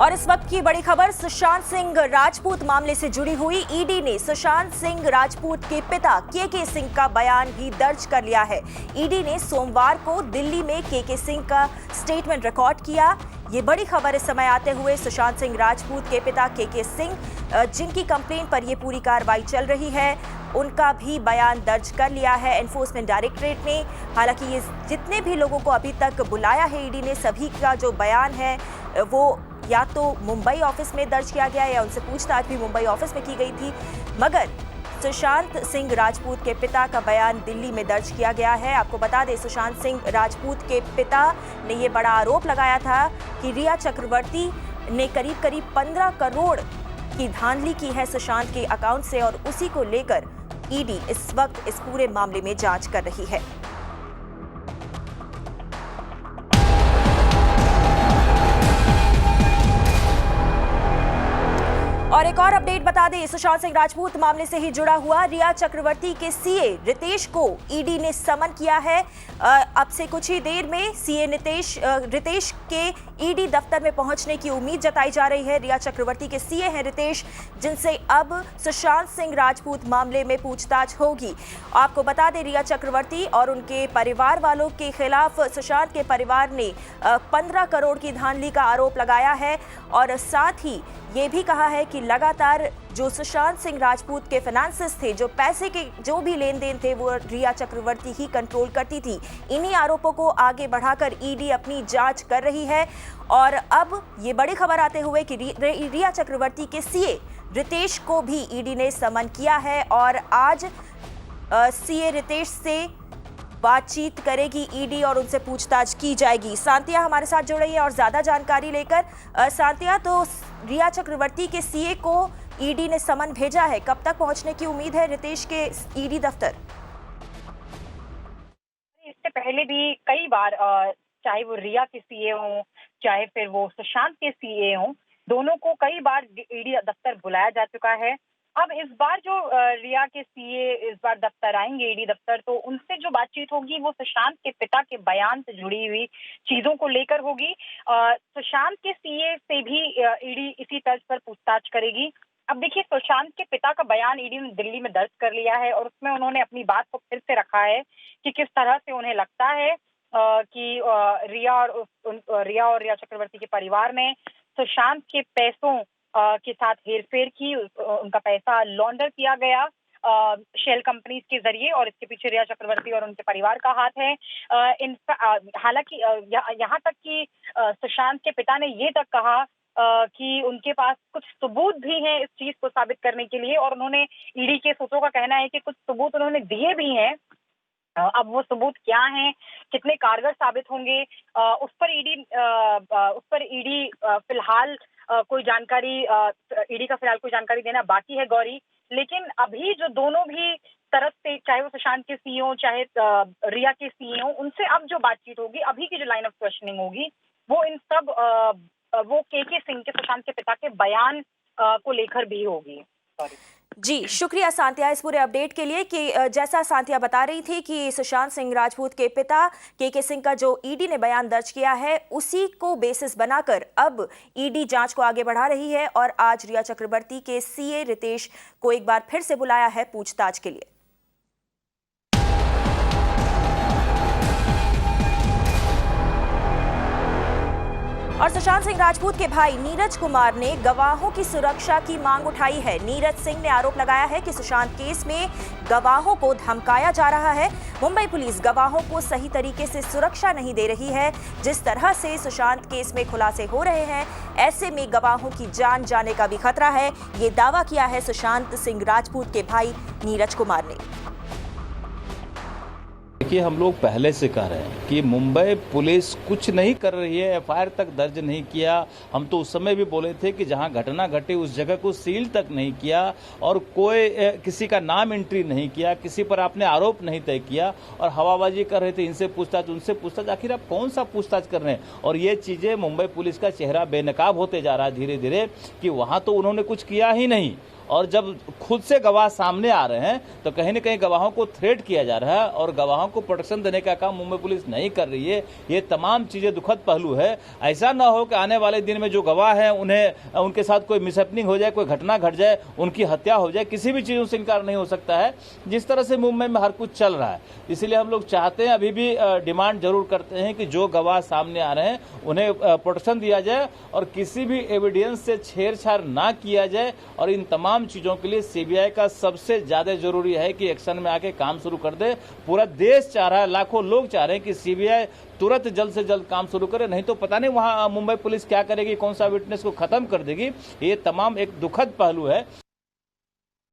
और इस वक्त की बड़ी खबर सुशांत सिंह राजपूत मामले से जुड़ी हुई। ईडी ने सुशांत सिंह राजपूत के पिता के सिंह का बयान भी दर्ज कर लिया है। ईडी ने सोमवार को दिल्ली में के सिंह का स्टेटमेंट रिकॉर्ड किया। ये बड़ी खबर इस समय आते हुए सुशांत सिंह राजपूत के पिता के सिंह, जिनकी कंप्लेंट पर ये पूरी कार्रवाई चल रही है, उनका भी बयान दर्ज कर लिया है एनफोर्समेंट डायरेक्टरेट ने। हालांकि ये जितने भी लोगों को अभी तक बुलाया है ईडी ने, सभी का जो बयान है वो या तो मुंबई ऑफिस में दर्ज किया गया या उनसे पूछताछ भी मुंबई ऑफिस में की गई थी, मगर सुशांत सिंह राजपूत के पिता का बयान दिल्ली में दर्ज किया गया है। आपको बता दें, सुशांत सिंह राजपूत के पिता ने ये बड़ा आरोप लगाया था कि रिया चक्रवर्ती ने करीब 15 करोड़ की धांधली की है सुशांत के अकाउंट से, और उसी को लेकर ईडी इस वक्त इस पूरे मामले में जांच कर रही है। और एक और अपडेट बता दें, सुशांत सिंह राजपूत मामले से ही जुड़ा हुआ रिया चक्रवर्ती के सीए रितेश को ईडी ने समन किया है। अब से कुछ ही देर में सीए रितेश के ईडी दफ्तर में पहुंचने की उम्मीद जताई जा रही है। रिया चक्रवर्ती के सीए हैं रितेश, जिनसे अब सुशांत सिंह राजपूत मामले में पूछताछ होगी। आपको बता दें, रिया चक्रवर्ती और उनके परिवार वालों के खिलाफ सुशांत के परिवार ने 15 करोड़ की धांधली का आरोप लगाया है, और साथ ही ये भी कहा है कि लगातार जो सुशांत सिंह राजपूत के फाइनेंसेस थे, जो पैसे के जो भी लेन देन थे, वो रिया चक्रवर्ती ही कंट्रोल करती थी। इन्हीं आरोपों को आगे बढ़ाकर ईडी अपनी जांच कर रही है। और अब ये बड़ी खबर आते हुए कि रिया चक्रवर्ती के सीए रितेश को भी ईडी ने समन किया है, और आज सीए रितेश से बातचीत करेगी ईडी और उनसे पूछताछ की जाएगी। सांतिया हमारे साथ जुड़ रही है और ज्यादा जानकारी लेकर। सांतिया, तो रिया चक्रवर्ती के सीए को ईडी ने समन भेजा है, कब तक पहुंचने की उम्मीद है रितेश के ईडी दफ्तर? इससे पहले भी कई बार चाहे वो रिया के सीए हों, चाहे फिर वो सुशांत के सीए हों, दोनों को कई बार ईडी दफ्तर बुलाया जा चुका है। अब इस बार जो रिया के सीए इस बार दफ्तर आएंगे ईडी दफ्तर, तो उनसे जो बातचीत होगी वो सुशांत के पिता के बयान से जुड़ी हुई चीजों को लेकर होगी। सुशांत के सीए से भी ईडी इसी तर्ज पर पूछताछ करेगी। अब देखिए, सुशांत के पिता का बयान ईडी ने दिल्ली में दर्ज कर लिया है, और उसमें उन्होंने अपनी बात को फिर से रखा है कि किस तरह से उन्हें लगता है कि रिया और रिया चक्रवर्ती के परिवार ने सुशांत के पैसों के साथ हेरफेर की, उनका पैसा लॉन्डर किया गया शेल कंपनीज के जरिए, और इसके पीछे रिया चक्रवर्ती और उनके परिवार का हाथ है। हालांकि यहाँ तक कि सुशांत के पिता ने ये तक कहा कि उनके पास कुछ सबूत भी हैं इस चीज को साबित करने के लिए, और उन्होंने ईडी के सूत्रों का कहना है कि कुछ सबूत उन्होंने दिए भी हैं। अब वो सबूत क्या हैं, कितने कारगर साबित होंगे, उस पर ईडी फिलहाल कोई जानकारी ईडी का फिलहाल कोई जानकारी देना बाकी है गौरी। लेकिन अभी जो दोनों भी तरफ से, चाहे वो सुशांत के सीईओ चाहे रिया के सीईओ, उनसे अब जो बातचीत होगी, अभी की जो लाइन ऑफ क्वेश्चनिंग होगी, वो इन सब वो के सिंह के, सुशांत के पिता के बयान को लेकर भी होगी। जी, शुक्रिया सांतिया इस पूरे अपडेट के लिए। कि जैसा सांतिया बता रही थी कि सुशांत सिंह राजपूत के पिता के सिंह का जो ईडी ने बयान दर्ज किया है, उसी को बेसिस बनाकर अब ईडी जांच को आगे बढ़ा रही है, और आज रिया चक्रवर्ती के सीए रितेश को एक बार फिर से बुलाया है पूछताछ के लिए। और सुशांत सिंह राजपूत के भाई नीरज कुमार ने गवाहों की सुरक्षा की मांग उठाई है। नीरज सिंह ने आरोप लगाया है कि सुशांत केस में गवाहों को धमकाया जा रहा है। मुंबई पुलिस गवाहों को सही तरीके से सुरक्षा नहीं दे रही है। जिस तरह से सुशांत केस में खुलासे हो रहे हैं, ऐसे में गवाहों की जान जाने का भी खतरा है, ये दावा किया है सुशांत सिंह राजपूत के भाई नीरज कुमार ने। देखिए, हम लोग पहले से कह रहे हैं कि मुंबई पुलिस कुछ नहीं कर रही है, एफआईआर तक दर्ज नहीं किया। हम तो उस समय भी बोले थे कि जहां घटना घटी उस जगह को सील तक नहीं किया, और कोई किसी का नाम एंट्री नहीं किया, किसी पर आपने आरोप नहीं तय किया, और हवाबाजी कर रहे थे, इनसे पूछताछ उनसे पूछताछ। आखिर आप कौन सा पूछताछ कर रहे हैं? और ये चीज़ें, मुंबई पुलिस का चेहरा बेनकाब होते जा रहा है धीरे धीरे, कि वहाँ तो उन्होंने कुछ किया ही नहीं, और जब खुद से गवाह सामने आ रहे हैं तो कहीं न कहीं गवाहों को थ्रेट किया जा रहा है और गवाहों को प्रोटेक्शन देने का काम मुंबई पुलिस नहीं कर रही है। ये तमाम चीजें दुखद पहलू है। ऐसा ना हो कि आने वाले दिन में जो गवाह हैं उन्हें उनके साथ कोई मिसहैपनिंग हो जाए, कोई घटना घट जाए, उनकी हत्या हो जाए, किसी भी चीजों से इनकार नहीं हो सकता है जिस तरह से मुंबई में हर कुछ चल रहा है। इसलिए हम लोग चाहते हैं, अभी भी डिमांड जरूर करते हैं कि जो गवाह सामने आ रहे हैं उन्हें प्रोटेक्शन दिया जाए और किसी भी एविडेंस से छेड़छाड़ ना किया जाए। और इन तमाम चीजों के लिए सीबीआई का सबसे ज्यादा जरूरी है कि एक्शन में आके काम शुरू कर दे। पूरा देश चाह रहा है, लाखों लोग चाह रहे हैं कि सीबीआई तुरंत जल्द से जल्द काम शुरू करे, नहीं तो पता नहीं वहां मुंबई पुलिस क्या करेगी, कौन सा विटनेस को खत्म कर देगी। ये तमाम एक दुखद पहलू है।